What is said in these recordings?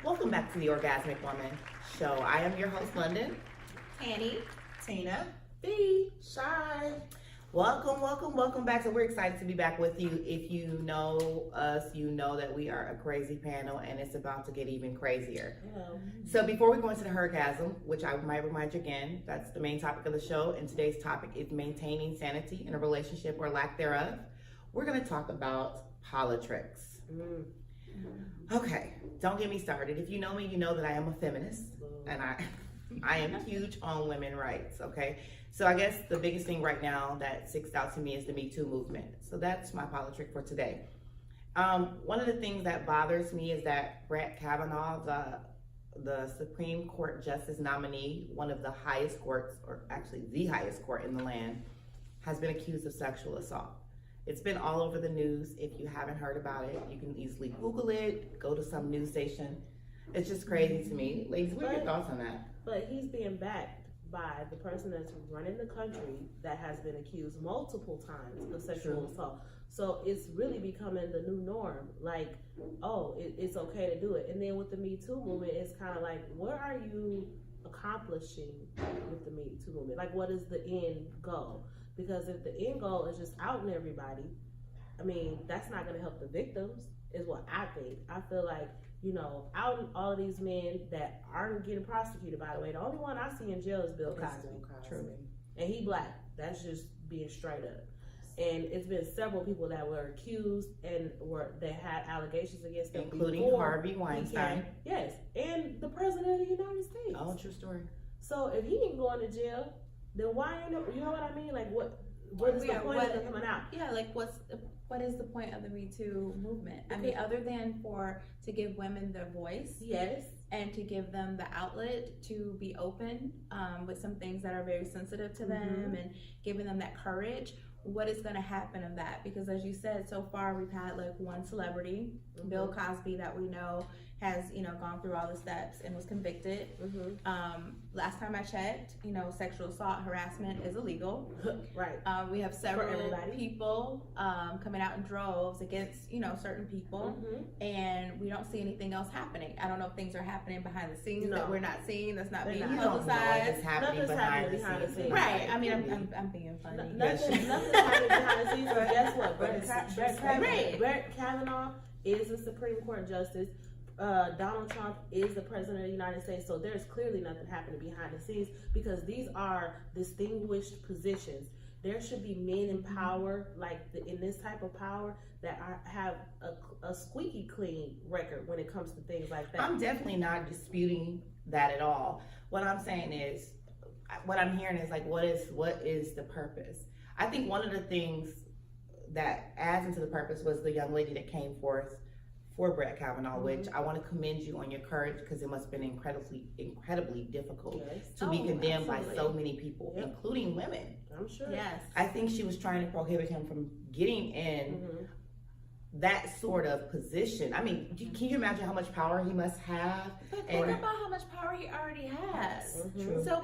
Welcome back to the Orgasmic Woman Show. I am your host, London. Annie. Tina. B. Shy. Welcome back. So we're excited to be back with you. If you know us, you know that we are a crazy panel and it's about to get even crazier. Hello. So before we go into the orgasm, which I might remind you again, that's the main topic of the show, and today's topic is maintaining sanity in a relationship or lack thereof. We're going to talk about politics. Okay, don't get me started. If you know me, you know that I am a feminist, and I am huge on women's rights, okay? So I guess the biggest thing right now that sticks out to me is the Me Too movement. So that's my politic for today. One of the things that bothers me is that Brett Kavanaugh, the Supreme Court Justice nominee, one of the highest courts, or actually the highest court in the land, has been accused of sexual assault. It's been all over the news. If you haven't heard about it, you can easily Google it, go to some news station. It's just crazy to me. Ladies, what are your thoughts on that? But he's being backed by the person that's running the country that has been accused multiple times of sexual assault. So it's really becoming the new norm. Like, it's okay to do it. And then with the Me Too movement, it's kind of like, what are you accomplishing with the Me Too movement? Like, what is the end goal? Because if the end goal is just outing everybody, I mean, that's not going to help the victims, is what I think. I feel like, outing all of these men that aren't getting prosecuted, by the way. The only one I see in jail is Bill Cosby. True. And he black. That's just being straight up. And it's been several people that were accused and they had allegations against them, including Harvey Weinstein. Yes, and the president of the United States. Oh, true story. So if he ain't going to jail, then why ain't it? You know what I mean? Like, what is the point of them coming out? Yeah, like what is the point of the Me Too movement? I mean, other than to give women their voice, yes, and to give them the outlet to be open with some things that are very sensitive to them, and giving them that courage. What is going to happen of that? Because as you said, so far we've had like one celebrity, Bill Cosby, that we know has gone through all the steps and was convicted. Last time I checked, sexual assault, harassment is illegal. Right. We have several people coming out in droves against certain people, and we don't see anything else happening. I don't know if things are happening behind the scenes that we're not seeing, that's not being publicized. It's happening behind the scenes. Right. I mean, I'm being funny. Nothing's happening behind the scenes. But guess what? Brett Kavanaugh is the Supreme Court Justice. Donald Trump is the president of the United States, so there's clearly nothing happening behind the scenes because these are distinguished positions. There should be men in power, in this type of power, that have a squeaky clean record when it comes to things like that. I'm definitely not disputing that at all. What I'm saying is, what I'm hearing is like, what is the purpose? I think one of the things that adds into the purpose was the young lady that came forth for Brett Kavanaugh, which I want to commend you on your courage, because it must have been incredibly difficult to be condemned by so many people, including women. I'm sure. Yes. I think she was trying to prohibit him from getting in that sort of position. I mean, can you imagine how much power he must have? But think about how much power he already has. So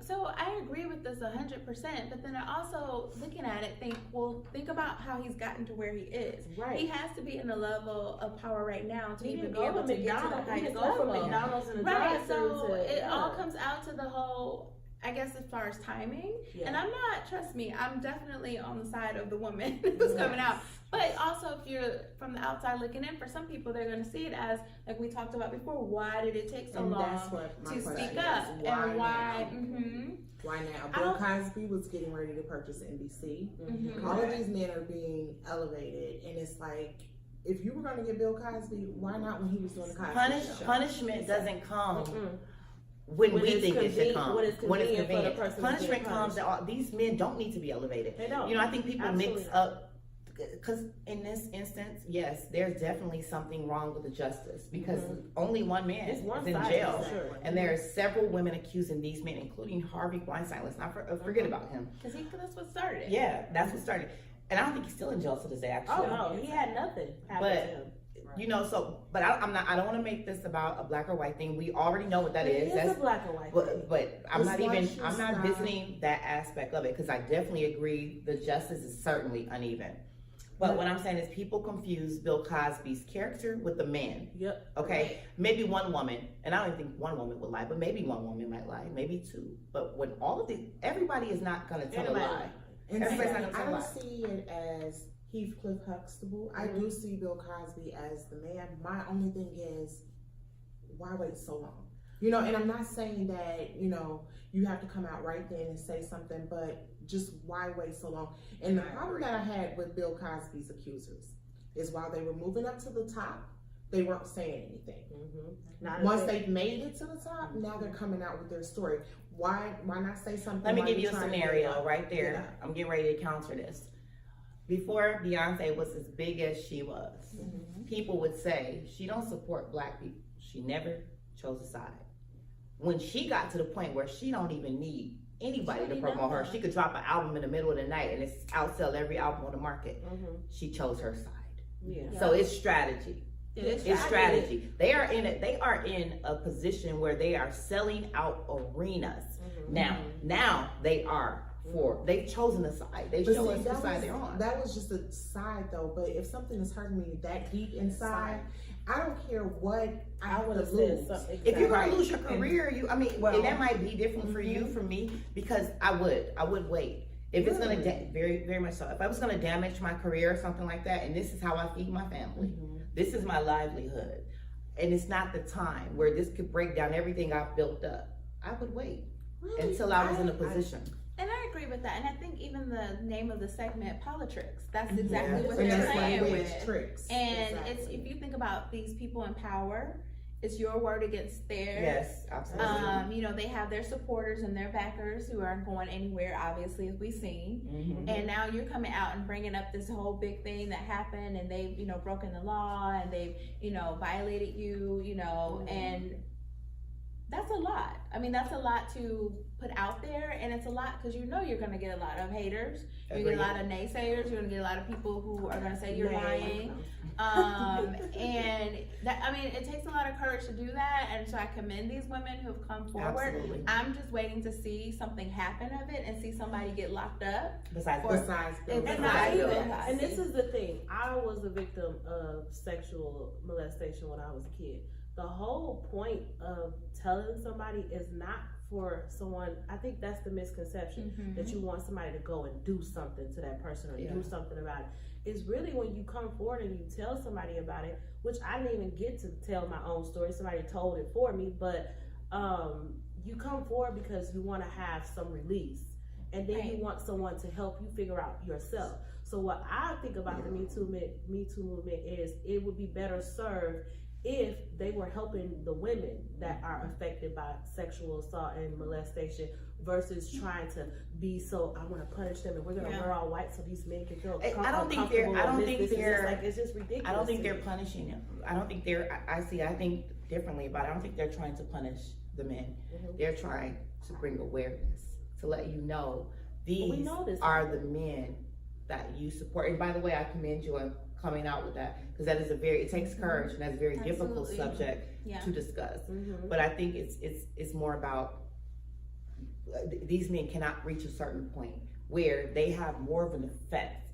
so I agree with this 100%, but then I also, looking at it, think about how he's gotten to where he is. Right. He has to be in a level of power right now to even be go able to get to the highest level. McDonald's and Right, so it all comes out to the whole, I guess, as far as timing. And I'm not, trust me, I'm definitely on the side of the woman who's coming out. But also, if you're from the outside looking in, for some people, they're going to see it as, like we talked about before, why did it take so long to speak up? And why? Why now? Bill Cosby was getting ready to purchase NBC. All of these men are being elevated, and it's like, if you were going to get Bill Cosby, why not when he was doing the Cosby show? Punishment doesn't come when we think it should come. When it's convenient. Punishment comes that these men don't need to be elevated. They don't. I think people mix up, because in this instance, yes, there's definitely something wrong with the justice, because only one man is in jail, and there are several women accusing these men, including Harvey Weinstein. Let's not forget about him. Because that's what started it. Yeah, that's what started. And I don't think he's still in jail to this day, actually. Oh no, he had nothing happen to him. But I don't want to make this about a black or white thing. We already know what that is. That's a black or white thing. But I'm not visiting that aspect of it, because I definitely agree the justice is certainly uneven. But what I'm saying is people confuse Bill Cosby's character with the man. Yep. Okay? Maybe one woman, and I don't think one woman would lie, but maybe one woman might lie, maybe two. But when all of the, everybody is not going to tell a lie. And Everybody's see, not gonna I tell don't lie. see it as Heathcliff Huxtable. I do see Bill Cosby as the man. My only thing is, why wait so long? You know, and I'm not saying that, you know, you have to come out right then and say something, but just why wait so long? And the problem that I had with Bill Cosby's accusers is while they were moving up to the top, they weren't saying anything. Once they've made it to the top, now they're coming out with their story. Why not say something? Let me while give you you're a trying to scenario get right there. Yeah. I'm getting ready to counter this. Before Beyonce was as big as she was, people would say she don't support black people. She never chose a side. When she got to the point where she don't even need anybody to promote her, she could drop an album in the middle of the night and it's outsell every album on the market. She chose her side. Yeah. So it's strategy. It's strategy. They are in a position where they are selling out arenas. Now they are they've chosen a side. They've chosen the side they're on. That was just a side though, but if something is hurting me that deep inside, I don't care what I would have lose. If you're gonna lose your career, and that might be different for you, for me, because I would wait. If it's gonna very, very much so. If I was gonna damage my career or something like that, and this is how I feed my family, this is my livelihood, and it's not the time where this could break down everything I've built up, I would wait until I was in a position. And I agree with that. And I think even the name of the segment, Politricks, that's exactly what And they're that's saying language with. tricks. And it's, if you think about these people in power, it's your word against theirs. Yes, absolutely. You know, they have their supporters and their backers who aren't going anywhere, obviously, as we've seen. And now you're coming out and bringing up this whole big thing that happened, and they've, you know, broken the law, and they've, you know, violated you, you know, and that's a lot. I mean, that's a lot to put out there, and it's a lot because you know you're going to get a lot of haters, you're going to get a lot of naysayers, you're going to get a lot of people who are going to say you're lying. And that, I mean, it takes a lot of courage to do that, and so I commend these women who have come forward. Absolutely. I'm just waiting to see something happen of it and see somebody get locked up. Besides And this is the thing. I was a victim of sexual molestation when I was a kid. The whole point of telling somebody is not for someone, I think that's the misconception, that you want somebody to go and do something to that person or do something about it. It's really when you come forward and you tell somebody about it, which I didn't even get to tell my own story, somebody told it for me, but you come forward because you want to have some release, and then you want someone to help you figure out yourself. So what I think about the Me Too movement is it would be better served if they were helping the women that are affected by sexual assault and molestation versus trying to be so, I want to punish them and we're going to wear all white so these men can feel I don't think it's just ridiculous. I don't think they're punishing them. I think differently about it. I don't think they're trying to punish the men. They're trying to bring awareness, to let you know these are the men that you support. And by the way, I commend you on coming out with that, because that is it takes courage, and that's a very difficult subject to discuss. But I think it's more about these men cannot reach a certain point where they have more of an effect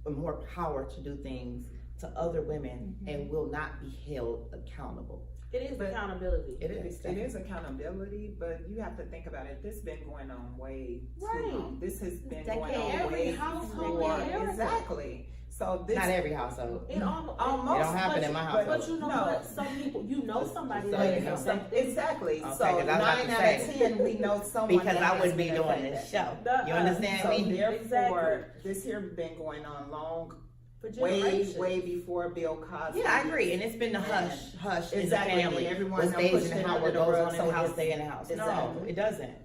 or more power to do things to other women and will not be held accountable. It is accountability. It is accountability, but you have to think about it. This has been going on way too long. This has been going on way before. Exactly. So this, not every household. It almost it don't happen in my household. But you know what? Some people, you know somebody So that you know. exactly. Okay, So 'cause I was about 9 to out say, of 10, we know someone because that I has wouldn't be been doing affected. this show. You understand So me? therefore, this here been going on long, way before Bill Cosby. Yeah, I agree, and it's been the hush in the Exactly. family. And everyone What stays pushed in the it house, under what the goes rug, on in so the house, it's- stay in the house. No, Exactly.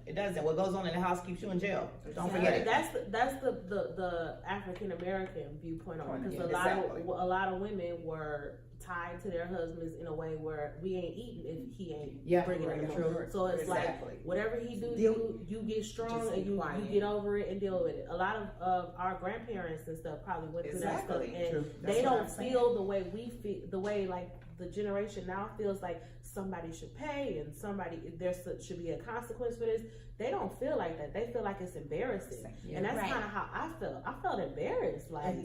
it doesn't. What goes on in the house keeps you in jail. Don't forget it. That's the African American viewpoint on it, because a lot of women were tied to their husbands in a way where we ain't eating if he ain't bringing it home. So it's like whatever he do, you get strong and you get over it and deal with it. A lot of our grandparents and stuff probably went through that stuff, and they don't feel the way we feel, the way like the generation now feels like somebody should pay and there should be a consequence for this. They don't feel like that. They feel like it's embarrassing, and that's kind of how I felt. I felt embarrassed, like.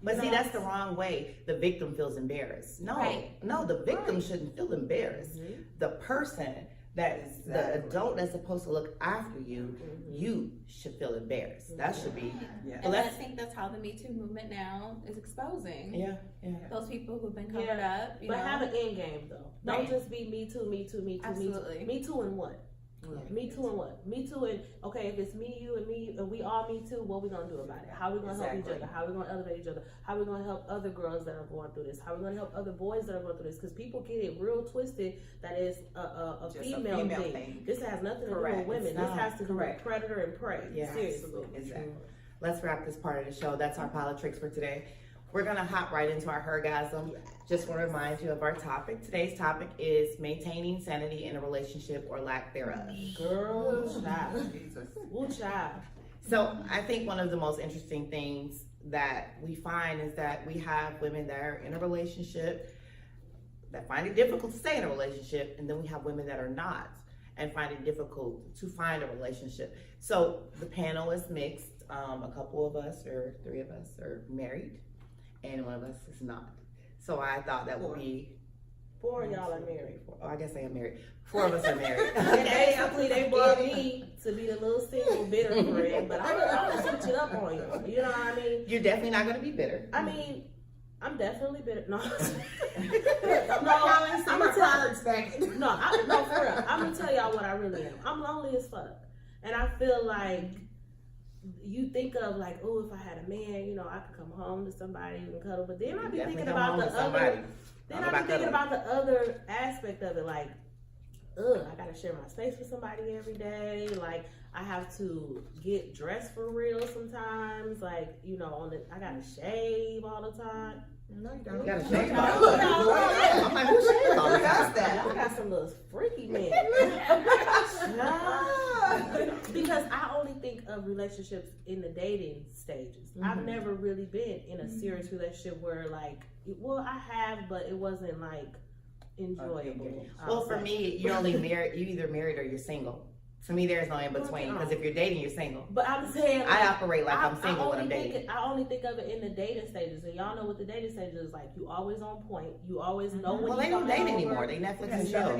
But see, that's the wrong way. The victim feels embarrassed. No, no, the victim shouldn't feel embarrassed. The person that is the adult that's supposed to look after you, you should feel embarrassed. That should be. And I think that's how the Me Too movement now is exposing. Those people who've been covered up. But have an end game though. Don't just be Me Too, Me Too, Me Too, Absolutely. Me Too and what? Me Too and what? Me Too and okay, if it's me, you, and me, and we all Me Too, what we gonna do about it? How we gonna help each other? How we gonna elevate each other? How we gonna help other girls that are going through this? How we gonna help other boys that are going through this? Because people get it real twisted that it's a female thing. This has nothing to do with women. This has to do with predator and prey. Seriously. Exactly. Let's wrap this part of the show. That's our politics for today. We're gonna hop right into our hergasm. Just want to remind you of our topic. Today's topic is maintaining sanity in a relationship or lack thereof. Girl, child. Child. So I think one of the most interesting things that we find is that we have women that are in a relationship that find it difficult to stay in a relationship, and then we have women that are not and find it difficult to find a relationship. So the panel is mixed. A couple of us, or 3 of us, are married, and 1 of us is not. So I thought that would be 4 of y'all are married. I guess I am married. 4 of us are married. And basically they brought me to be the little single bitter friend, but I'm gonna switch it up on you. You know what I mean? You're definitely not gonna be bitter. I mean, I'm definitely bitter. No, I'm gonna tell no, for real. I'm gonna tell y'all what I really am. I'm lonely as fuck, and I feel like you think of like, oh, if I had a man, you know, I could come home to somebody and cuddle. But then I be thinking about the other. Then I be thinking about the other aspect of it, like, I gotta share my space with somebody every day. Like, I have to get dressed for real sometimes. Like, you know, I gotta shave all the time. No, you don't. You gotta shave all the time. I'm like, who shaves all the time? I got some little freaky men. Because I only think of relationships in the dating stages. I've never really been in a serious relationship where, like, well, I have, but it wasn't like enjoyable. Well, for me, you're only married. You either married or you're single. To me, there's no in between, because if you're dating, you're single. But I'm saying, like, I operate like I'm single when I'm dating. I only think of it in the dating stages, and y'all know what the dating stages is like. You always on point. You always know when. Well, they don't date anymore. They Netflix and chill.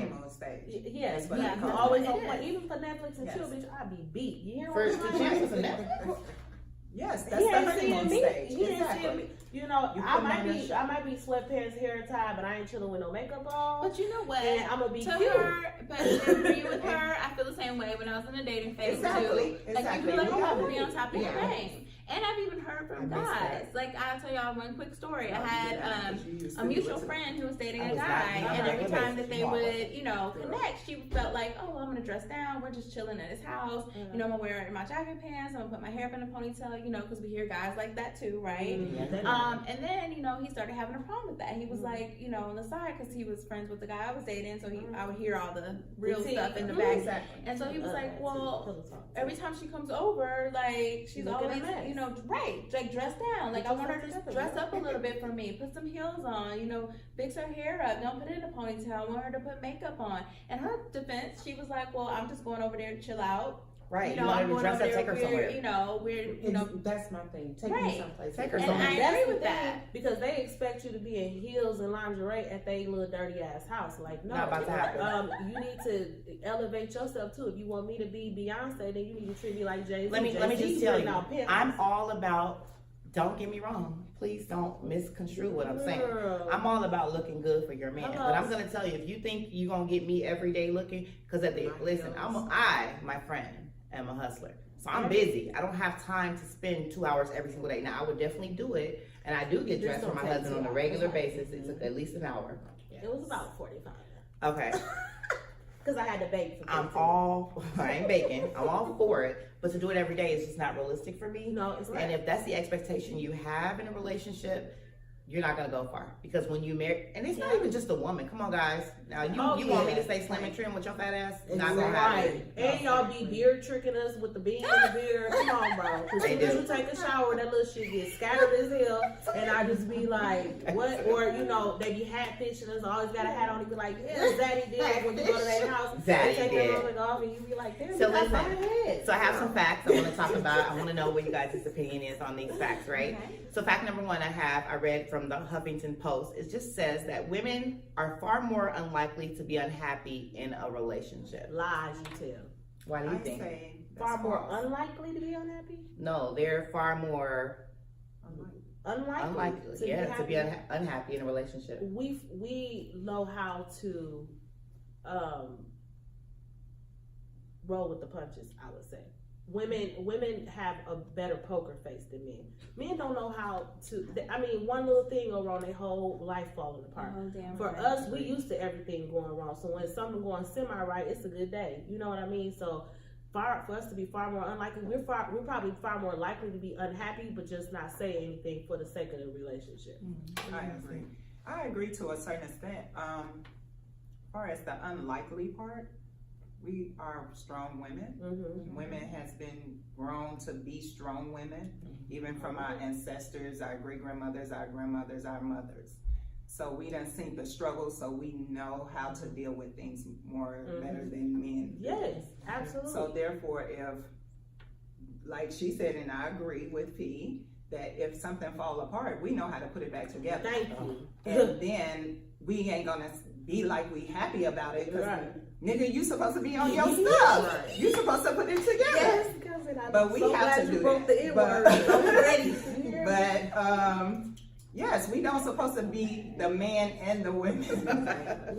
Yes, you always on point. Even for Netflix and chill, bitch, I be beat. You hear what I'm saying? For Netflix. Yes, that's the honeymoon stage. He didn't see me. You know, I might be sweatpants, hair tie, but I ain't chilling with no makeup on. But you know what? And I'm gonna be to cute. her, but to agree with her, I feel the same way when I was in the dating phase too. Like you feel like you have to be on top of your game. And I've even heard from guys. Like, I'll tell y'all one quick story. I had a mutual friend who was dating a guy, and every time that they would, you know, connect, she felt like, oh, well, I'm gonna dress down. We're just chilling at his house. You know, I'm gonna wear my jacket pants. I'm gonna put my hair up in a ponytail. You know, because we hear guys like that too, right? And then, you know, he started having a problem with that. He was like, you know, on the side, because he was friends with the guy I was dating, so I would hear all the real stuff in the back. And so he was like, well, every time she comes over, like, she's always, you know, like dressed down. Like, I want her to dress up a little bit for me, put some heels on, you know, fix her hair up, don't put it in a ponytail. I want her to put makeup on. And her defense, she was like, well, I'm just going over there to chill out. Right, you know, want her to dress up, take her somewhere. You know, that's my thing. Take me someplace. Take her and somewhere. I agree with that. Because they expect you to be in heels and lingerie at their little dirty ass house. Like, no, not about to happen. You need to elevate yourself too. If you want me to be Beyonce, then you need to treat me like Jay-Z. Let me just tell you, I'm all about, don't get me wrong, please don't misconstrue what I'm saying. I'm all about looking good for your man. But I'm going to tell you, if you think you're going to get me every day looking, because listen, my friend, am a hustler. So I'm busy. I don't have time to spend 2 hours every single day. Now, I would definitely do it, and I do get dressed for my husband on a regular basis. It took at least an hour. It was about 45. Okay. Because I had to bake for I ain't baking. I'm all for it. But to do it every day is just not realistic for me. No, it's not. And if that's the expectation you have in a relationship, you're not gonna go far. Because when you marry, and it's not even just a woman. Come on, guys. Now you want me to stay slim and trim with your fat ass? Not gonna happen. And y'all be beard tricking us with the beans and the beard. Come on, bro. As soon as you take a shower, that little shit gets scattered as hell. And I just be like, what? Or, you know, they be hat fishing us, always got a hat on, and be like, yeah, Zaddy did when you go to their house. Zaddy they take did. their helmet off, and you be like, damn, So you got listen, my head. So I have some facts I want to talk about. I want to know what you guys' opinion is on these facts, right? Okay. So fact number one I read from the Huffington Post. It just says that women are far more unlikely to be unhappy in a relationship. Lies you tell. Why do you I think? say Far that's more false. unlikely to be unhappy? No, they're far more Unlikely to be unhappy in a relationship. We know how to roll with the punches, I would say. Women have a better poker face than men. Men don't know how to. I mean, one little thing go wrong, their whole life falling apart. Oh, damn For right. us, we used to everything going wrong. So when something going semi right, it's a good day. You know what I mean? So for us to be far more unlikely, we're probably far more likely to be unhappy, but just not say anything for the sake of the relationship. I agree. I agree to a certain extent. As far as the unlikely part, we are strong women. Mm-hmm. Women has been grown to be strong women, even from our ancestors, our great grandmothers, our grandmothers, our mothers. So we done seen the struggle, so we know how to deal with things more better than men. Yes, absolutely. So therefore, if, like she said, and I agree with P, that if something fall apart, we know how to put it back together. Thank you. And then we ain't gonna be like we happy about it, because nigga, you supposed to be on your stuff. Right. You supposed to put it together. Yes, cousin. But we so have glad to you do broke that. the N-word. I'm ready. But yes, we don't supposed to be the man and the women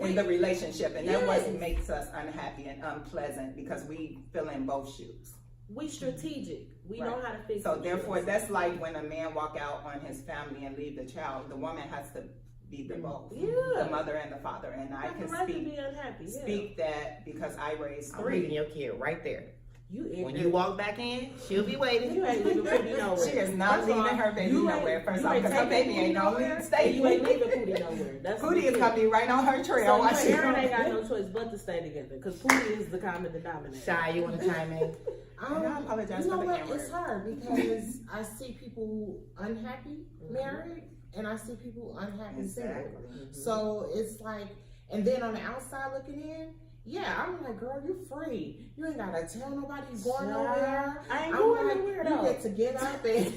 in the relationship, and that what makes us unhappy and unpleasant, because we fill in both shoes. We strategic. We know how to fix. So therefore, that's like when a man walk out on his family and leave the child. The woman has to be the both, the mother and the father. And I can speak that because I raised I'm 3. leaving your kid right there. When When you walk back in, she'll be waiting. You ain't leaving Pootie nowhere. She is not leaving her baby nowhere. First off, because her baby ain't gonna stay. You ain't leaving Pootie nowhere. That's Pootie is gonna be right on her trail. So Watch it. Aaron ain't got no choice but to stay together, because Pootie is the common denominator. Shy, you want to chime in? I apologize You know for the what? N-word. It's hard because I see people unhappy married, and I see people unhappy single. So it's like, and then on the outside looking in, yeah, I'm like, girl, you free. You ain't gotta tell nobody you going nowhere. I ain't I'm going like, nowhere you though. get to get up and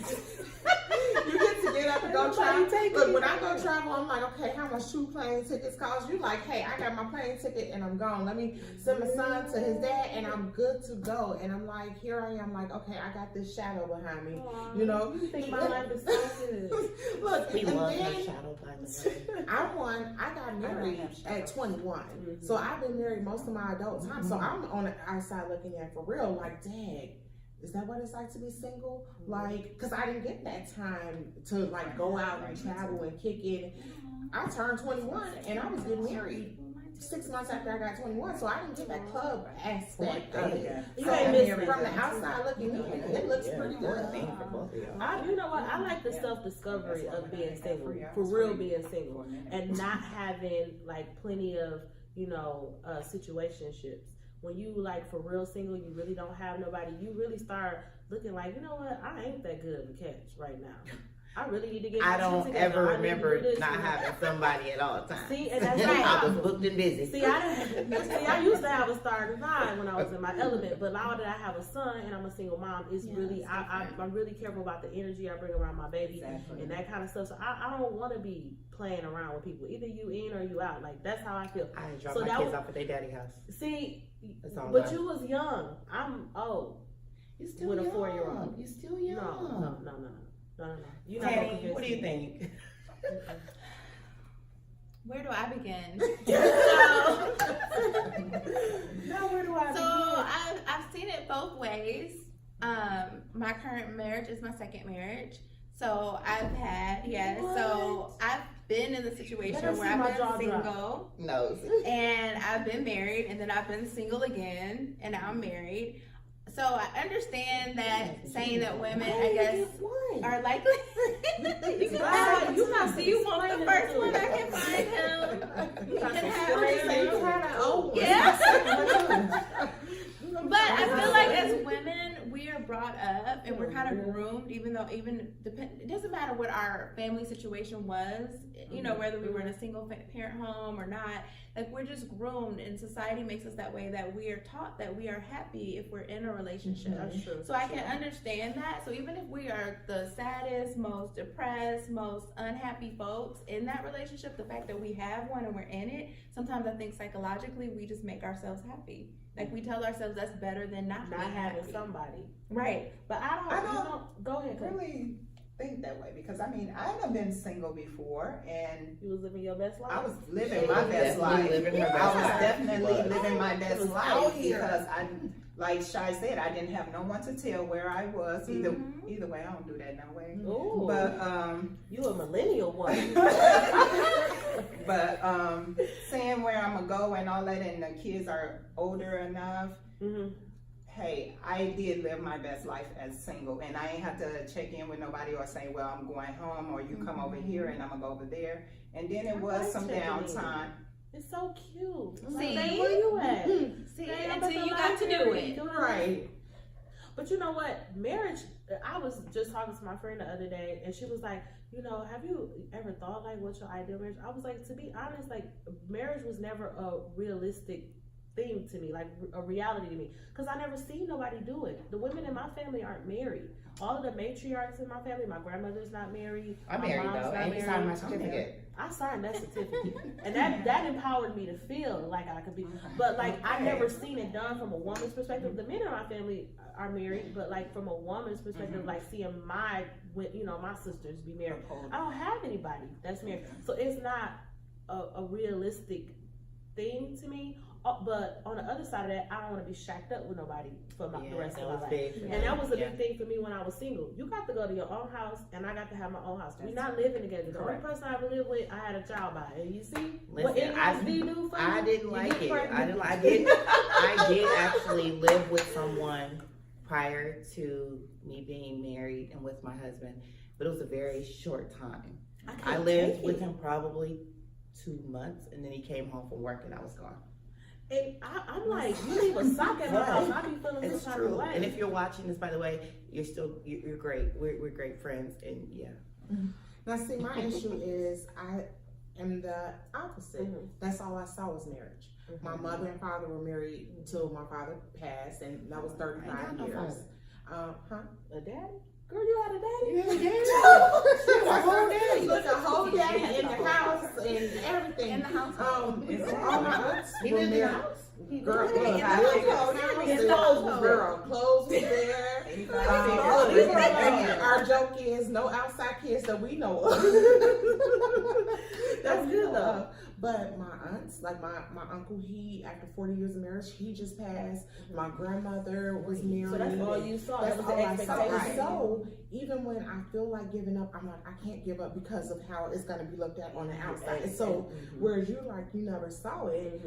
go travel. Look, when I go travel, I'm like, okay, how much 2 plane tickets cost? You like, hey, I got my plane ticket and I'm gone. Let me send my son to his dad and I'm good to go. And I'm like, here I am, like, okay, I got this shadow behind me. Aww, You know, you think my life is so good. Look, We and love her then shadow, by the way. I got married at 21. So I've been married most of my adult time. So I'm on the outside looking at for real, like, dang, is that what it's like to be single? Like, cause I didn't get that time to like go out and travel and kick it. I turned 21 and I was getting married 6 months after I got 21. So I didn't get that club aspect of it. You So ain't missing from the outside looking in, it looks pretty good. You know what? I like the self-discovery of being single, for real being single, and not having like plenty of, you know, situationships. When you like for real single, you really don't have nobody, you really start looking like, you know what, I ain't that good of a catch right now. I really need to get I my shit don't together. ever I need to do remember this, not you know. having somebody at all times. See, and that's right. I was booked and busy. See, I used to have a star design when I was in my element, but now that I have a son and I'm a single mom, it's really, I'm really careful about the energy I bring around my baby and that kind of stuff. So I don't want to be playing around with people. Either you in or you out. Like, that's how I feel. I drop So my that kids was- off at their daddy house. See, That's all but I- you was young. I'm old. You still With a young. 4-year-old. You still young. No. You're not gonna Tammy, convince what do you me. think? Where do I begin? Now where do I So begin? I've seen it both ways. My current marriage is my second marriage. So I've had, so I've been in the situation Let us where see my I've jaw been drop. single No. and I've been married and then I've been single again and now I'm married. So I understand that saying that women, I guess, are likely. Right, you not Do you want the first one? I can find him. You can have him. Yeah. But I feel like as women, we are brought up and we're kind of groomed, even though know, it doesn't matter what our family situation was, you know, whether we were in a single parent home or not. Like, we're just groomed, and society makes us that way, that we are taught that we are happy if we're in a relationship. That's true. So I can understand that. So even if we are the saddest, most depressed, most unhappy folks in that relationship, the fact that we have one and we're in it, sometimes I think psychologically we just make ourselves happy. Like, we tell ourselves that's better than not being having happy. somebody. Right. But I don't go ahead. really think that way, because I mean, I've been single before, and You was living your best life. I was living my best life. Living her best I was life. definitely She was. living my best was life, out here. because I, like Shai said, I didn't have no one to tell where I was. Either way, I don't do that no way. Ooh, But you a millennial one. but saying where I'm gonna go and all that, and the kids are older enough. Hey, I did live my best life as single, and I ain't have to check in with nobody or say, well, I'm going home, or you come over here and I'm gonna go over there. And then it was some downtime. It's so cute. See? Like, where you at? See, They until up you in got to do library it. doing Right. But you know what? Marriage, I was just talking to my friend the other day, and she was like, you know, have you ever thought, like, what's your ideal marriage? I was like, to be honest, like, marriage was never a realistic thing to me, like a reality to me, because I never seen nobody do it. The women in my family aren't married. All of the matriarchs in my family, my grandmother's not married. I'm my married mom's though. not And you signed my married. certificate. I signed that certificate, and that empowered me to feel like I could be. But like, I never seen it done from a woman's perspective. The men in my family are married, but like from a woman's perspective, like seeing my sisters be married, I don't have anybody that's married, so it's not a realistic thing to me. But on the other side of that, I don't want to be shacked up with nobody for the rest of my life. And that was a big thing for me when I was single. You got to go to your own house, and I got to have my own house. We're not living together. The only person I ever lived with, I had a child by. And you see what Listen, in-house do for you? I didn't You like get it. pregnant. I did actually live with someone prior to me being married and with my husband, but it was a very short time. I lived with him probably 2 months, and then he came home from work and I was gone. And I'm like, you leave a sock at my house, I be feeling It's some kind of true. way. And if you're watching this, by the way, you're great. We're great friends, and yeah. Now, see, my issue is I am the opposite. That's all I saw was marriage. My mother and father were married until my father passed, and that was 35 years. A daddy? Girl, you had a daddy? You had a daddy? A whole daddy. Look, a whole daddy in the house and everything. In the house. All my aunts He were lived in the married. house. Girl, In the look, house. clothes was there. Our joke is no outside kids that we know of. That's good though. But my aunts, like my uncle, he after 40 years of marriage, he just passed. My grandmother was married. So that's all you saw. That's That was all the I saw. expectation. So even when I feel like giving up, I'm like, I can't give up because of how it's gonna be looked at on the outside. And so whereas you're like, you never saw it,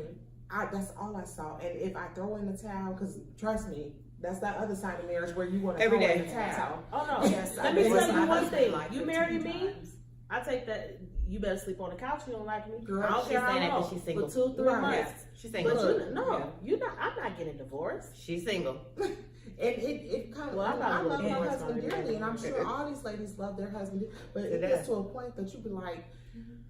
that's all I saw. And if I throw in the towel, because trust me, that's that other side of marriage where you want to Every throw day. in the towel. Oh no. Yes, Let me I tell did. you one My thing. husband You liked it married 2 me, times. I take that. You better sleep on the couch. You don't like me. Girl, I don't she's care how saying that 'cause long. she's single. For 2-3 Right. months. She's single. But you're not. I'm not getting divorced. She's single. And it kind of, Well, I'm not I love really my divorced husband already. dearly, and I'm sure all these ladies love their husband, but it It gets does. to a point that you be like,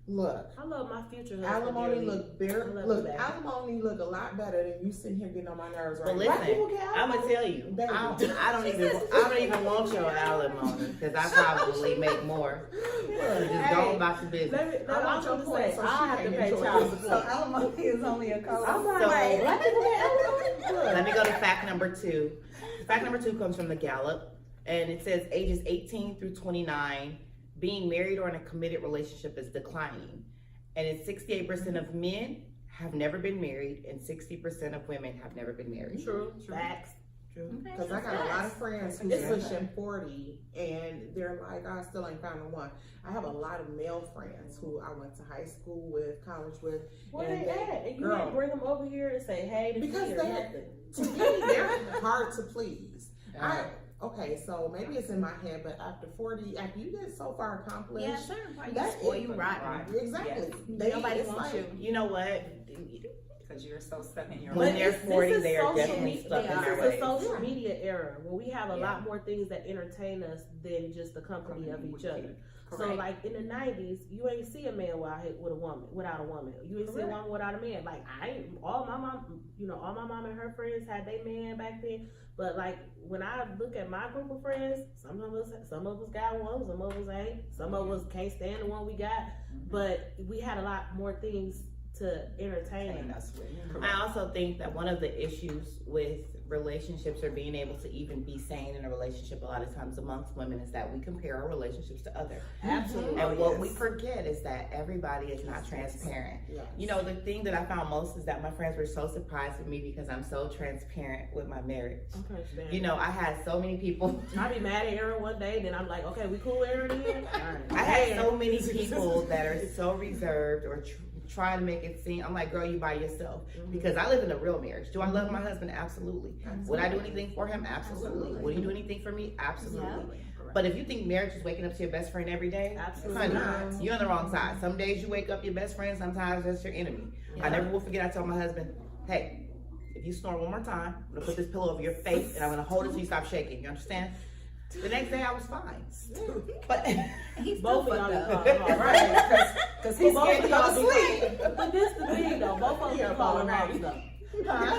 look, I love my future husband. alimony dearly. I love that. alimony look a lot better than you sitting here getting on my nerves right Well, now. Black people listen, get I'm gonna alimony? tell you, Baby. I don't even want your alimony because I probably make more. So just go about your business. I want your point. so I she have to can't pay enjoy child it. So support. alimony is only a cost. I'm like, So- black people get alimony? Let me go to fact number 2. Fact number 2 comes from the Gallup, and it says ages 18 through 29, being married or in a committed relationship is declining. And it's 68% of men have never been married, and 60% of women have never been married. True. Facts. Because I got a lot of friends who's pushing 40 and they're like, I still ain't found the one. I have a lot of male friends who I went to high school with, college with. Where and they at? And you girl, didn't bring them over here to say, hey, this Because is they're- to me, they're hard to please. Okay, so maybe it's in my head, but after 40, after you get so far accomplished, Certain parts that's spoil it. you rotten. Exactly. Yes. Nobody it's wants like, you. You know what? Because you're so stuck in your When own. they're 40, this is they are social definitely media. stuck in This their is ways. a social media era where we have a Yeah. lot more things that entertain us than just the company of each other. So Correct. like in the 90s, you ain't see a man without a woman. You ain't see a woman without a man. Like all my mom and her friends had their man back then. But like when I look at my group of friends, some of us got one, some of us ain't. Some of us can't stand the one we got. But we had a lot more things to entertain us. I also think that one of the issues with relationships or being able to even be sane in a relationship a lot of times amongst women is that we compare our relationships to others. Absolutely. And what we forget is that everybody is not transparent. Yes. You know, the thing that I found most is that my friends were so surprised with me because I'm so transparent with my marriage. Okay, You know, I had so many people. I be mad at Aaron one day, then I'm like, okay, we cool, Aaron, again? All right. I had so many people that are so reserved or trying to make it seem. I'm like, girl, you by yourself. Because I live in a real marriage. Do I love my husband? Absolutely. Would I do anything for him? Absolutely. Would he do anything for me? Absolutely. But if you think marriage is waking up to your best friend every day, Absolutely. honey, you're on the wrong side. Some days you wake up your best friend, sometimes that's your enemy. I never will forget, I told my husband, hey, if you snore one more time, I'm gonna put this pillow over your face and I'm gonna hold it so you stop shaking. You understand? The next day I was fine. But He's Both still of y'all fucked be up. calling Right, because he's Both scared to of go y'all to be sleep. But this the thing though, both of them be calling Right. hogs though.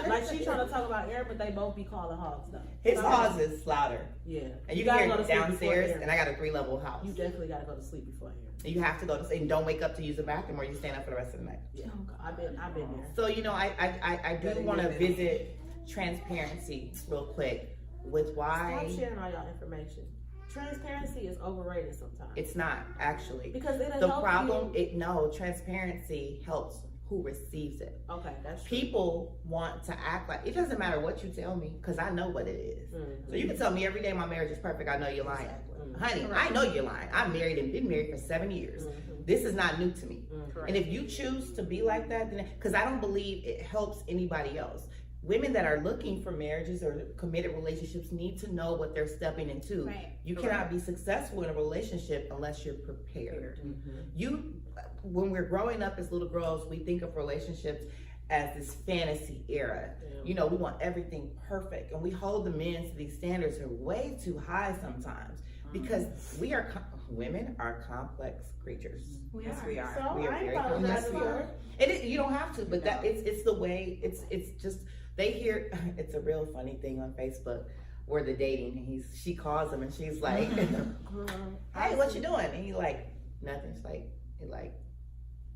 Like she trying to talk about Aaron, but they both be calling hogs though. his house is louder. Yeah. And you gotta can go hear to it sleep before downstairs, Aaron. and I got a 3-level house. You definitely gotta go to sleep before Aaron. And you have to go to sleep and don't wake up to use the bathroom or you stand up for the rest of the night. Yeah. I've been there. So, you know, I do want to visit transparency real quick with why Stop sharing all y'all information. Transparency is overrated sometimes. it's not actually. Because it'll The help problem, you. transparency helps who receives it. Okay, that's true. People want to act like, it doesn't matter what you tell me, because I know what it is. Mhm. So you can tell me every day my marriage is perfect, I know you're lying. Mhm. Honey, I know you're lying. I'm married and been married for 7 years. Mhm. This is not new to me. Mhm. And if you choose to be like that, then, because I don't believe it helps anybody else. Women that are looking for marriages or committed relationships need to know what they're stepping into. Right. You cannot be successful in a relationship unless you're prepared. Mhm. When we're growing up as little girls, we think of relationships as this fantasy era. Yeah. You know, we want everything perfect, and we hold the men to these standards are way too high sometimes because women are complex creatures. Yes, we are. So We are I very apologize complex. for it. You don't have to, but that it's the way. It's just they hear. It's a real funny thing on Facebook where they're dating, and she calls him and she's like, "Hey, what you doing?" And he's like, "Nothing." She's like,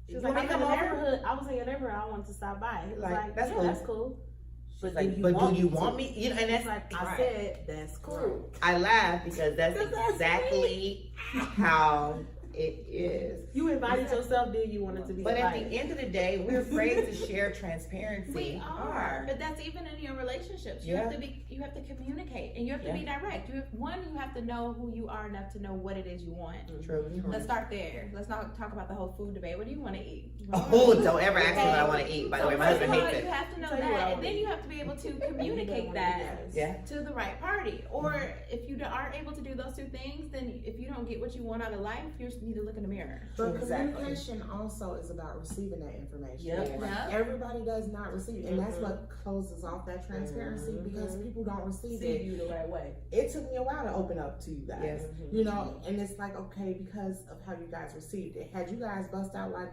She was "You like, want me to I'm in come the over?" neighborhood. I was in your neighborhood. I wanted to stop by. He was Like, like, that's yeah, cool. that's cool. But do do you you want want me? You know, and It's that's like I Right. said, that's cool. I laugh because that's Because that's exactly how it is. You invited yourself, then you wanted to be But at invited. the end of the day, we're afraid to share transparency. We are, but that's even in your relationships. You have to communicate, and you have to be direct. You have to know who you are enough to know what it is you want. True. Let's start there. Let's not talk about the whole food debate. What do you want to eat? Oh, don't ever ask me what I want to eat. By the way, my first husband of all, hates you it. have to know Tell you what I that, and wanna then eat. you have to be able to communicate that Yeah. to the right party. Or if you aren't able to do those two things, then if you don't get what you want out of life, you need to look in the mirror. But Exactly. communication also is about receiving that information. Yep. Yeah. Everybody does not receive, and that's what closes off that transparency because people don't receive See it. you the right way. It took me a while to open up to you guys. Yes. You know, and it's like, okay, because of how you guys received it. Had you guys bust out like,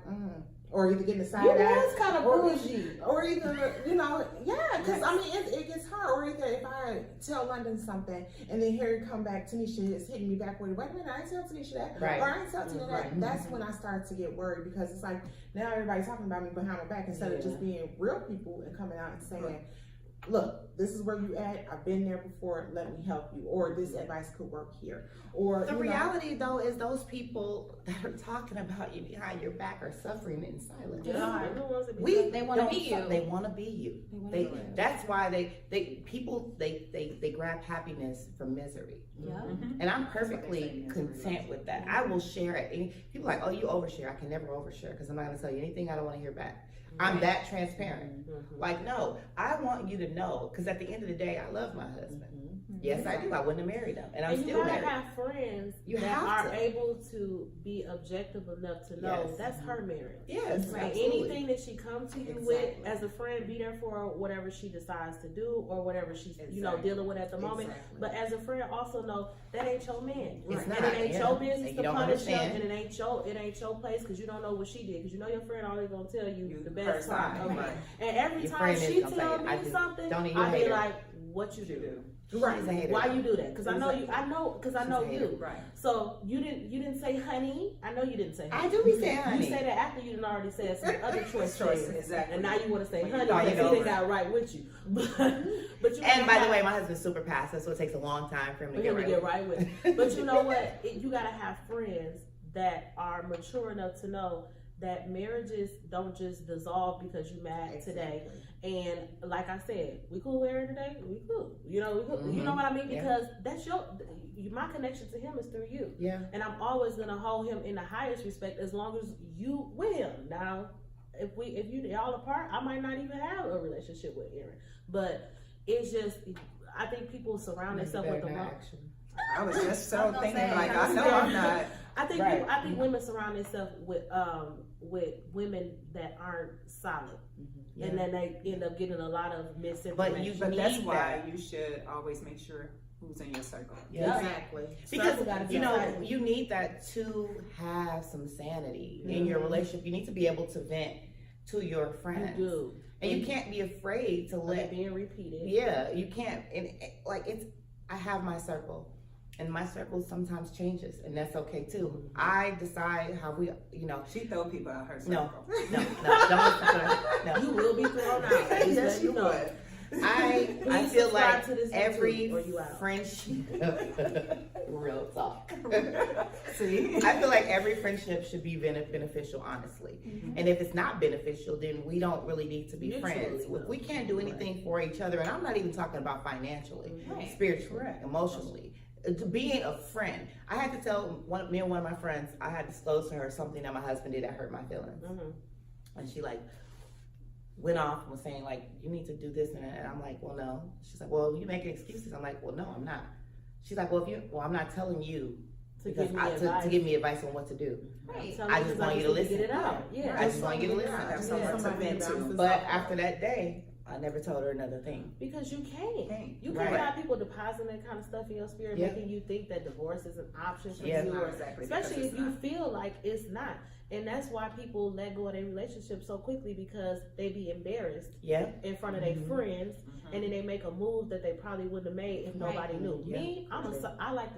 or either getting the side You eye, was kind of or bougie. or either, you know, yeah, because I mean, it gets hard. Or either if I tell London something and then Harry come back, Tanisha is hitting me back with, wait a minute, I ain't tell Tanisha that. Right. Or I ain't tell Tanisha that. That's when I start to get worried because it's like, now everybody's talking about me behind my back instead of just being real people and coming out and saying, look, this is where you at. I've been there before. Let me help you. Or this advice could work here. Or The you know, reality, though, is those people that are talking about you behind your back are suffering in silence. They are. They wanna don't be you. They want to be you. That's why they grab happiness from misery. Yeah. And I'm perfectly content with that. I will share it. And people are like, oh, you overshare. I can never overshare because I'm not going to tell you anything I don't want to hear back. I'm that transparent. Like, no, I want you to know, because at the end of the day, I love my husband. Mm-hmm. Yes, I do. I wouldn't have married him, and I'm And you still gotta married. have friends You that have are to. able to be objective enough to know Yes. that's her marriage. Yes, Like absolutely. anything that she comes to you with as a friend, be there for her, whatever she decides to do or whatever she's dealing with at the moment. But as a friend, also know that ain't your man. It's And not, it ain't yeah. your business And you to don't punish him, understand. and it ain't your place because you don't know what she did. Because you know your friend always gonna tell you the best her part side, of it. right. And every Your time friend is she gonna tell say, I me just something, don't even I be hate her. like, "What you do? Right. She's a hater. Why you do that? Because I know you. Exactly. I know because I She's know a hater. you. Right. So you didn't say honey. I know you didn't say honey. I do be saying honey. You say that after you done already said some other choices. Exactly. And now you want to say When you honey thought because it he done over. got right with you. But you And by gotta the way, have- my husband's super passive, so it takes a long time for him to for get him to right. get right with you. But you know what? You gotta have friends that are mature enough to know that marriages don't just dissolve because you mad today. And like I said, we cool with her today. We cool. You know, we cool. You know what I mean? Yeah. Because that's my connection to him is through you. Yeah. And I'm always gonna hold him in the highest respect as long as you with him. Now, if y'all apart, I might not even have a relationship with Aaron. But it's just, I think people surround themselves with the wrong. I was just so gonna thinking, say, like, I know I'm not. I think Right. I think women surround themselves with women that aren't solid, and then they end up getting a lot of misinformation. But that's Need why that. you should always make sure who's in your circle. Yeah. Exactly. Because Circle gotta be you know tight. you need that to have some sanity in your relationship. You need to be able to vent to your friends, You do, and you can't be afraid to let let. it being repeated. Yeah, you can't. And like it's, I have my circle, and my circle sometimes changes, and that's okay too. I decide how we, She throw people out her No, circle. no, don't listen to her. No. You will be thrown out. Just Yes, let you know. would. I Please feel subscribe like to this every YouTube or you out. friendship, real talk. See? I feel like every friendship should be beneficial, honestly. And if it's not beneficial, then we don't really need to be Mutually, friends. If we can't do anything for each other, and I'm not even talking about financially, Right. spiritually, emotionally. Being a friend, I had to tell me and one of my friends, I had disclosed to her something that my husband did that hurt my feelings, and she like went off and was saying like, you need to do this and that. And I'm like, well, no. She's like, well, you making excuses. I'm like, well, no, I'm not. She's like, well, I'm not telling you To because to give me advice on what to do. Right. I just want you to listen. Get it out. Yeah. I just want you to listen. Have someone to vent to. But after that day, I never told her another thing. Because you can't. You Right. can't have people depositing that kind of stuff in your spirit, Yeah. making you think that divorce is an option for Yeah. you, or Exactly, especially because if it's you not. feel like it's not. And that's why people let go of their relationship so quickly, because they be embarrassed Yeah. in front of their friends, and then they make a move that they probably wouldn't have made if nobody knew. Yeah. Me, I like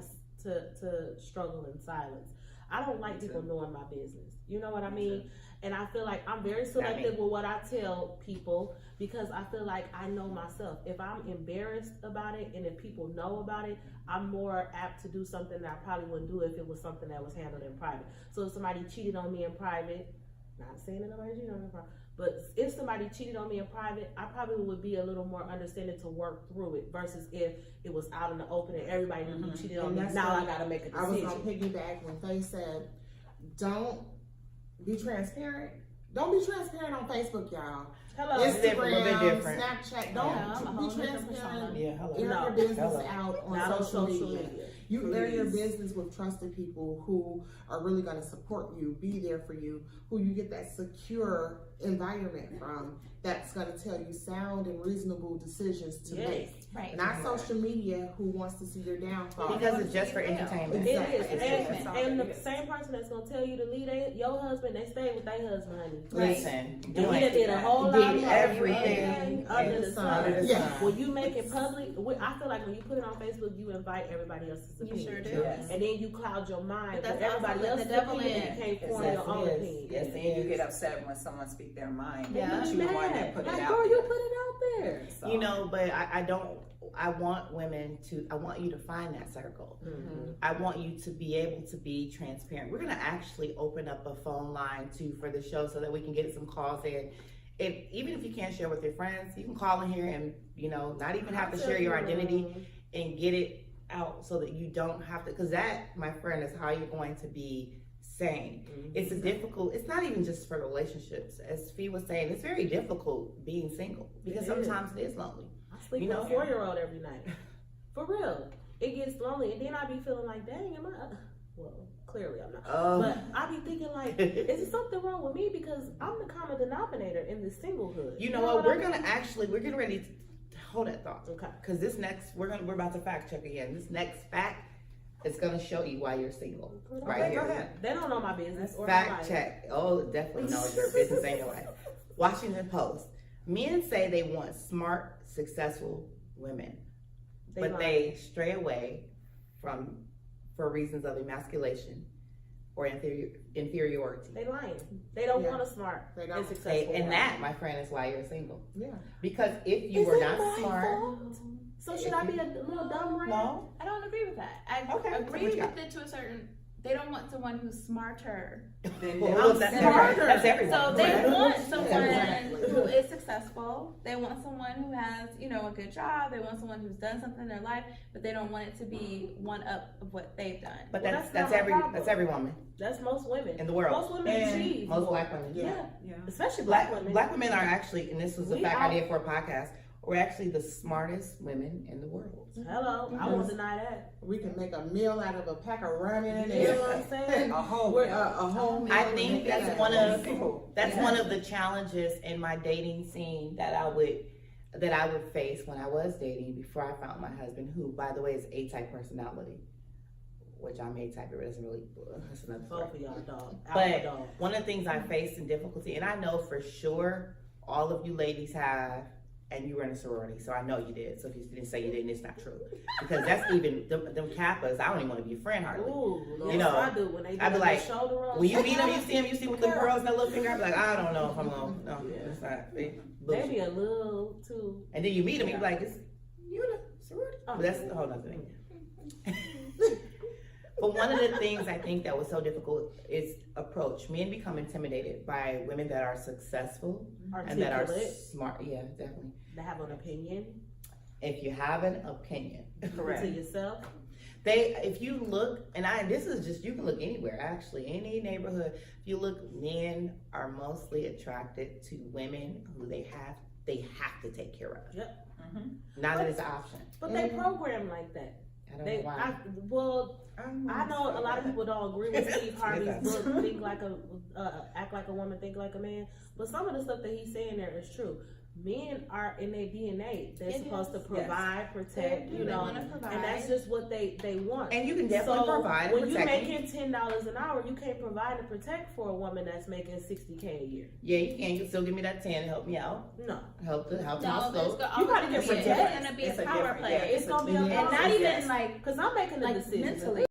to struggle in silence. I don't like people knowing my business. You know what I mean? And I feel like I'm very selective with what I tell people, because I feel like I know myself. If I'm embarrassed about it and if people know about it, I'm more apt to do something that I probably wouldn't do if it was something that was handled in private. So if somebody cheated on me in private, not saying that nobody cheated on me in private, but if somebody cheated on me in private, I probably would be a little more understanding to work through it versus if it was out in the open and everybody knew you cheated on And me. that's Now what I gotta make a I was decision. on piggyback when they said, don't be transparent. Don't be transparent on Facebook, y'all. Hello. It's different, a bit Instagram, different. Snapchat. Yeah, I'm a Don't whole be different transparent. persona. Yeah. Hello. Air No. your business Hello. out Not on social media. You air your Please. business with trusted people who are really going to support you, be there for you, who you get that secure environment from, that's going to tell you sound and reasonable decisions to Yes. make. Right. Not social media who wants to see your downfall. Because it's just for entertainment. It Exactly. is, That's all and it the is. same person that's gonna tell you to leave your husband, they stay with their husband, honey. Listen, And he doing done did a whole He lot did more everything under the sun. under the Yeah. sun. When you make it public, I feel like when you put it on Facebook, you invite everybody else's You opinion. sure do. Yes. And then you cloud your mind But with that's everybody also letting else's the devil opinion, in. and you can't form Yes, your own it is. opinion. Yes, And then you get upset when someone speaks their mind. Yeah. But you the one that put it Like, out. girl, you there. put it out there. So, You know, but I want women to, I want you to find that circle. I want you to be able to be transparent. We're going to actually open up a phone line too for the show so that we can get some calls in. Even if you can't share with your friends, you can call in here and, not even have to share your identity and get it out so that you don't have to, because that, my friend, is how you're going to be sane. It's not even just for relationships. As Fee was saying, it's very difficult being single because It is. sometimes it is lonely. I sleep You with know- a 4-year-old every night. For real. It gets lonely, and then I be feeling like, dang, am I? Well, clearly I'm not. But I be thinking like, is there something wrong with me because I'm the common denominator in this singlehood? You know what? We're getting ready to hold that thought. Okay. Because this next, we're about to fact check again. This next fact is gonna show you why you're single. Right Okay, here. go ahead. They don't know my business or my Fact life. check. Oh, definitely knows your business and your life. Washington Post. Men say they want smart, successful women, but they stray away for reasons of emasculation or inferiority. They lying. They don't Yeah. want a smart They don't. and successful. And woman. that, my friend, is why you're single. Yeah. Because if you Is were it not my smart, fault? So should I be a little dumb right? no. I don't agree with that. I Okay, agree what you with it to a certain. They don't want someone who's smarter. Well, that's everyone. So they Right. want someone Exactly. who is successful. They want someone who has, a good job. They want someone who's done something in their life, but they don't want it to be one up of what they've done. But Well, that's that's not my problem. every woman That's most women. in the world. Most women And achieve. Most more. black women. Yeah. Yeah. Especially black women. Black women are actually, and this was a We fact are- I did for a podcast, we're actually the smartest women in the world. Hello. I won't deny that. We can make a meal out of a pack of ramen and You know what I'm saying? A whole We're a whole meal. I and think make that's that one out of people. one of the challenges in my dating scene that I would face when I was dating before I found my husband, who, by the way, is A-type personality, which I'm A-type, but it doesn't really. That's another story. Both of y'all, dog. But Alpha dog. one of the things I faced in difficulty, and I know for sure all of you ladies have, and you were in a sorority, so I know you did. So if you didn't say you didn't, it's not true. Because that's even, them Kappas, I don't even want to be a friend hardly. Ooh, You know, I do when they do I'd be the like, shoulder rolls. When you meet them, you see with the girls and that little finger, I'd be like, I don't know if I'm going to, no, Yeah. it's not. Maybe Bullshit. a little too. And then you meet them, you be like, you in a sorority? Oh. But that's a whole other thing. But one of the things I think that was so difficult is approach. Men become intimidated by women that are successful and that are Articulate. smart. Yeah, definitely. They have an opinion. If you have an opinion, To yourself. if you look, this is just, you can look anywhere, actually, any neighborhood. If you look, men are mostly attracted to women who they have to take care of. Yep. Not that it's an option. But they program like that. I don't know why. I know a lot of people don't agree with Steve Harvey's Yes. book, Think Like Act Like a Woman, Think Like a Man. But some of the stuff that he's saying there is true. Men are in their DNA. They're supposed to provide, protect, They wanna provide. and that's just what they want. And you can definitely provide and when you're protect. making $10 an hour, you can't provide and protect for a woman that's making $60K a year. Yeah, you can. You can still give me that 10 to help me out. No, Help my No, scope. there's You gotta get it's protected. gonna be It's a a power different- play. yeah, it's gonna be a And not process. even like Because I'm making the decision. mentally.